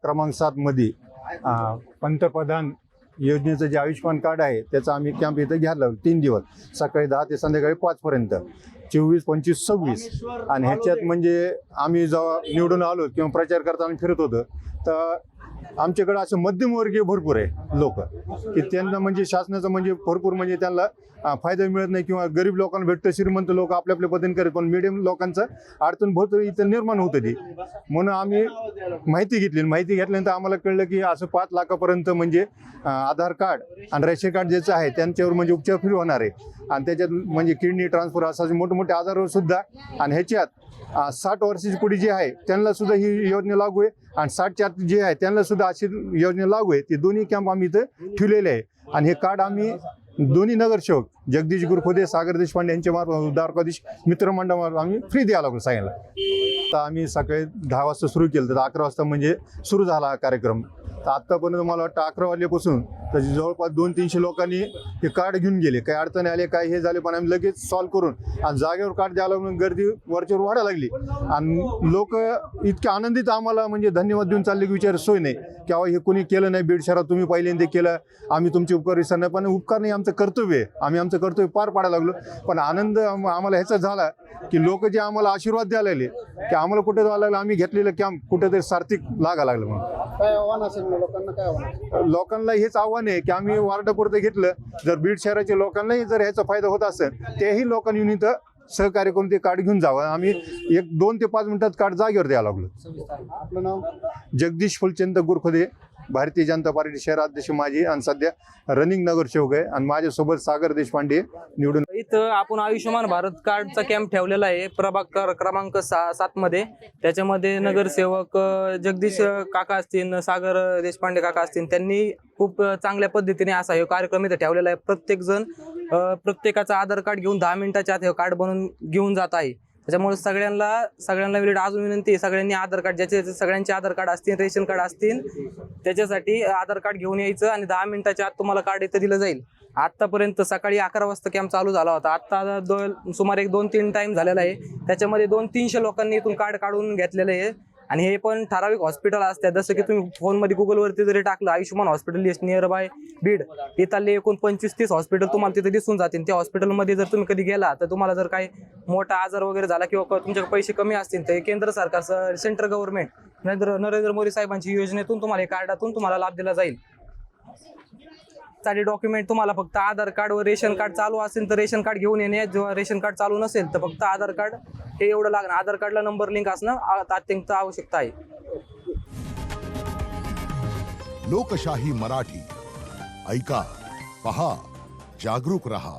क्रमांक 7 मध्ये पंतप्रधान योजनेचं जे आयुष्यमान कार्ड आहे त्याचा आम्ही कॅम्प इथं घ्यायला लावलो 3 दिवस, सकाळी 10 ते संध्याकाळी 5 पर्यंत, 24, 25, 26. आणि ह्याच्यात म्हणजे आम्ही जेव्हा निवडून आलो किंवा प्रचार करताना फिरत होतो तर आमच्याकडे असं मध्यमवर्गीय भरपूर आहे लोक की त्यांना म्हणजे शासनाचं म्हणजे भरपूर म्हणजे त्यांना फायदा मिळत नाही किंवा गरीब लोकांना भेटतं, श्रीमंत लोक आपल्या आपल्या पद्धतीने करत, पण मिडियम लोकांचं अडचण भरपूर इथं निर्माण होतं ती. म्हणून आम्ही माहिती घेतल्यानंतर आम्हाला कळलं की असं 5 लाखापर्यंत म्हणजे आधार कार्ड आणि रेशन कार्ड ज्याचं आहे त्यांच्यावर म्हणजे उपचार फ्री होणार आहे. आणि त्याच्यात म्हणजे किडनी ट्रान्सफर असा मोठमोठे आजारावर सुद्धा. आणि ह्याच्यात 60 वर्षाची पुढे जे आहे त्यांना सुद्धा ही योजना लागू आहे आणि 60च्या आत जे आहे त्यांना सुद्धा अशी योजना लागू आहे. ती दोन्ही कॅम्प आम्ही इथं ठेवलेले आहे. आणि हे कार्ड आम्ही दोन्ही नगरसेवक जगदीश गुरखोदे, सागर देशपांडे यांच्या मार्फत द्वारकाधीश मित्रमंडळामार्फत आम्ही फ्री द्यायला लागलो सगळ्यांना. आता आम्ही सकाळी 10 वाजता सुरू केलं तर 11 वाजता म्हणजे सुरू झाला हा कार्यक्रम. तर आत्तापर्यंत मला वाटतं 11 वाजल्यापासून तर जवळपास 200-300 लोकांनी हे कार्ड घेऊन गेले. काही अडचणी आले, काही हे झाले, पण आम्ही लगेच सॉल्व्ह करून आणि जागेवर कार्ड द्यायला म्हणून गर्दी वरच्यावर वाढायला लागली. आणि लोक इतके आनंदित आम्हाला म्हणजे धन्यवाद देऊन चालले की विचार सोय नाही की अहो हे कोणी केलं नाही बीड शहरात, तुम्ही पहिल्यांदा केलं, आम्ही तुमचे उपकार विसरणार नाही. पण उपकार नाही, आमचं कर्तव्य आहे, आम्ही आमचं कर्तव्य पार पाडायला लागलो. पण आनंद आम्हाला ह्याचा झाला की लोक जे आम्हाला आशीर्वाद द्यायला लागले की आम्हाला कुठे जायला लागलं, आम्ही घेतलेलं कॅम्प कुठेतरी सार्थिक लागा लागलं. म्हणून काय आव्हान असेल लोकांना, काय आव्हान? लोकांना हेच आव्हान आहे की आम्ही वार्डापुरतं घेतलं, जर बीड शहराच्या लोकांनाही जर ह्याचा फायदा होत असेल तेही लोकांनी येऊन इथं सहकार्य करून ते कार्ड घेऊन जावं. आम्ही 2 ते 5 मिनिटात कार्ड जागेवर द्यायला लागलो. आपलं नाव? जगदीश फुलचंद गुरखोदे, भारतीय जनता पार्टी शहराध्यक्ष माझी आणि सध्या रनिंग नगरसेवक आहे. आणि माझ्यासोबत सागर देशपांडे निवडून. इथं आपण आयुष्यमान भारत कार्डचा कॅम्प ठेवलेला आहे प्रभाग क्रमांक 7 मध्ये. त्याच्यामध्ये नगरसेवक जगदीश काका असतील, सागर देशपांडे काका असतील, त्यांनी खूप चांगल्या पद्धतीने असा हे कार्यक्रम इथं ठेवलेला आहे. प्रत्येक जण प्रत्येकाचं आधार कार्ड घेऊन 10 मिनिटाच्या आत हे कार्ड बनवून घेऊन जात आहे. त्याच्यामुळे सगळ्यांना अजून विनंती आहे, सगळ्यांनी आधार कार्ड ज्याचे सगळ्यांचे आधार कार्ड असतील, रेशन कार्ड असतील, त्याच्यासाठी आधार कार्ड घेऊन यायचं आणि 10 मिनिटाच्या आत तुम्हाला कार्ड इथं दिलं जाईल. आतापर्यंत सकाळी 11 वाजता कॅम्प चालू झाला होता. आता सुमारे 2-3 टाइम झालेला आहे. त्याच्यामध्ये 200-300 लोकांनी इथून कार्ड काढून घेतलेलं आहे. आणि हे पण ठराविक हॉस्पिटल असतात, जसं की तुम्ही फोनमध्ये गुगलवरती जरी टाकलं Ayushman hospital list near by Beed, इथले एकूण 25-30 हॉस्पिटल तुम्हाला तिथे दिसून जातील. त्या हॉस्पिटलमध्ये जर तुम्ही कधी गेला तर तुम्हाला जर काही मोठा आजार वगैरे झाला किंवा तुमच्याकडे पैसे कमी असतील तर केंद्र सरकारचं सेंट्रल गव्हर्नमेंट नरेंद्र मोदी साहेबांची योजनेतून तुम्हाला कार्डातून तुम्हाला लाभ दिला जाईल. साठी डॉक्युमेंट तुम्हाला फक्त आधार कार्ड व रेशन कार्ड चालू असेल तर रेशन कार्ड घेऊन येणे, जेव्हा रेशन कार्ड चालू नसेल तर फक्त आधार कार्ड हे एवढं लागणार. आधार कार्डला नंबर लिंक असणं अत्यंत आवश्यकता आहे. लोकशाही मराठी ऐका, पहा, जागरूक रहा.